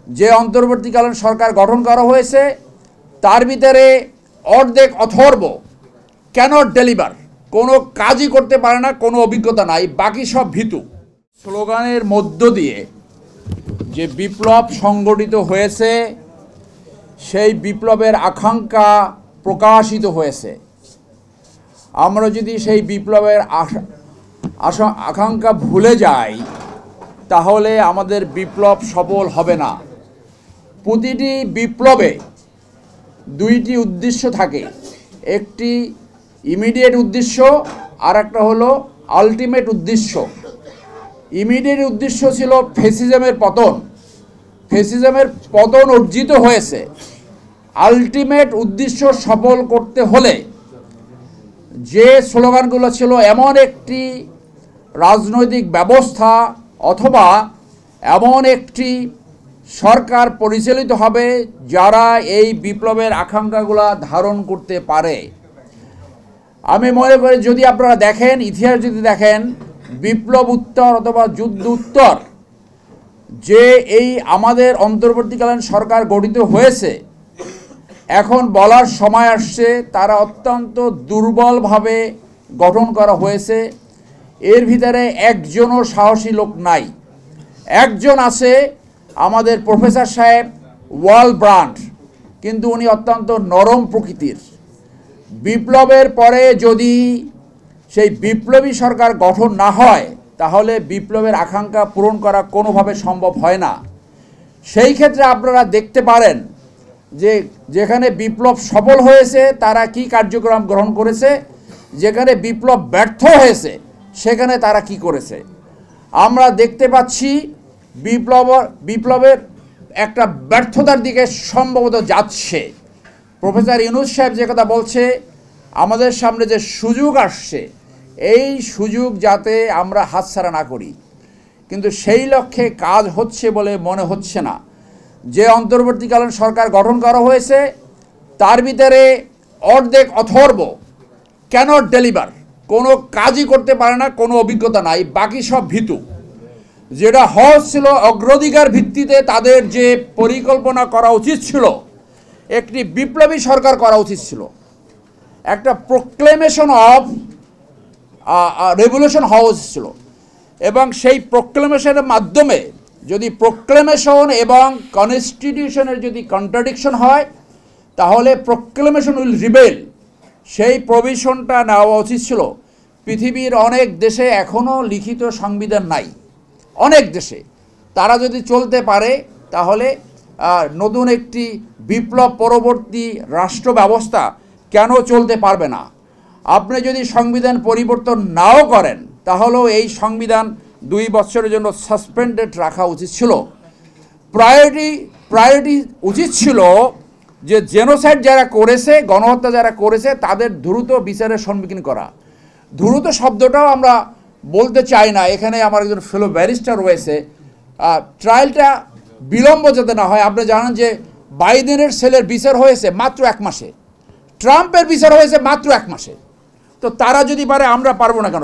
যে অন্তর্বর্তীকালীন সরকার গঠন করা হয়েছে তার ভিতরে অর্ধেক অথর্ব ক্যানট ডেলিভার, কোনো কাজই করতে পারে না, কোনো অভিজ্ঞতা নাই, বাকি সব ভীতু। স্লোগানের মধ্য দিয়ে যে বিপ্লব সংগঠিত হয়েছে সেই বিপ্লবের আকাঙ্ক্ষা প্রকাশিত হয়েছে। আমরা যদি সেই বিপ্লবের আকাঙ্ক্ষা ভুলে যাই তাহলে আমাদের বিপ্লব সফল হবে না। প্রতিটি বিপ্লবে দুইটি উদ্দেশ্য থাকে, একটি ইমিডিয়েট উদ্দেশ্য আর একটা হলো আলটিমেট উদ্দেশ্য। ইমিডিয়েট উদ্দেশ্য ছিল ফ্যাসিজমের পতন, ফ্যাসিজমের পতন অর্জিত হয়েছে। আলটিমেট উদ্দেশ্য সফল করতে হলে যে স্লোগানগুলো ছিল এমন একটি রাজনৈতিক ব্যবস্থা অথবা এমন একটি সরকার পরিচালিত হবে যারা এই বিপ্লবের আকাঙ্ক্ষাগুলো ধারণ করতে পারে। আমি মনে করি যদি আপনারা দেখেন, ইতিহাস যদি দেখেন, বিপ্লব উত্তর অথবা যুদ্ধ উত্তর যে এই আমাদের অন্তর্বর্তীকালীন সরকার গঠিত হয়েছে, এখন বলার সময় আসছে তারা অত্যন্ত দুর্বলভাবে গঠন করা হয়েছে। এর ভিতরে একজনও সাহসী লোক নাই। একজন আছে আমাদের প্রফেসর সাহেব ওয়ালব্রান্ড, কিন্তু উনি অত্যন্ত নরম প্রকৃতির। বিপ্লবের পরে যদি সেই বিপ্লবী সরকার গঠন না হয় তাহলে বিপ্লবের আকাঙ্ক্ষা পূরণ করা কোনোভাবে সম্ভব হয় না। সেই ক্ষেত্রে আপনারা দেখতে পারেন যে যেখানে বিপ্লব সফল হয়েছে তারা কি কার্যক্রম গ্রহণ করেছে, যেখানে বিপ্লব ব্যর্থ হয়েছে সেখানে তারা কি করেছে। আমরা দেখতে পাচ্ছি বিপ্লবের একটা ব্যর্থতার দিকে সম্ভবত যাচ্ছে। প্রফেসর ইউনূস সাহেব যে কথা বলছে, আমাদের সামনে যে সুযোগ আসছে এই সুযোগ যাতে আমরা হাতছাড়া না করি, কিন্তু সেই লক্ষ্যে কাজ হচ্ছে বলে মনে হচ্ছে না। যে অন্তর্বর্তীকালীন সরকার গঠন করা হয়েছে তার ভিতরে অর্ধেক অথর্ব ক্যানট ডেলিভার, কোনো কাজই করতে পারে না, কোনো অভিজ্ঞতা নাই, বাকি সব ভীতু। যেটা হওয়া ছিল অগ্রাধিকার ভিত্তিতে তাদের যে পরিকল্পনা করা উচিত ছিল, একটি বিপ্লবী সরকার করা উচিত ছিল, একটা প্রোক্লেমেশন অফ রেভলিউশন হওয়া উচিত ছিল। এবং সেই প্রোক্লেমেশনের মাধ্যমে যদি প্রোক্লেমেশন এবং কনস্টিটিউশনের যদি কন্ট্রাডিকশন হয় তাহলে প্রোক্লেমেশন উইল রিবেল, সেই প্রভিশনটা নেওয়া উচিত ছিল। পৃথিবীর অনেক দেশে এখনও লিখিত সংবিধান নাই, অনেক দেশে। তারা যদি চলতে পারে তাহলে নতুন একটি বিপ্লব পরবর্তী রাষ্ট্র ব্যবস্থা কেন চলতে পারবে না? আপনি যদি সংবিধান পরিবর্তন নাও করেন তাহলেও এই সংবিধান 2 বছরের জন্য সাসপেন্ডেড রাখা উচিত ছিল। প্রায়োরিটি উচিত ছিল যে জেনোসাইড যারা করেছে, গণহত্যা যারা করেছে তাদের দ্রুত বিচারের সম্মুখীন করা। দ্রুত শব্দটাও আমরা বলতে চাই না, এখানে আমার একজন ফেলো ব্যারিস্টার রয়েছে। ট্রায়ালটা বিলম্ব যাতে না হয়। আপনি জানেন যে বাইডেনের ছেলের বিচার হয়েছে মাত্র 1 মাসে, ট্রাম্পের বিচার হয়েছে মাত্র 1 মাসে। তো তারা যদি পারে আমরা পারবো না কেন?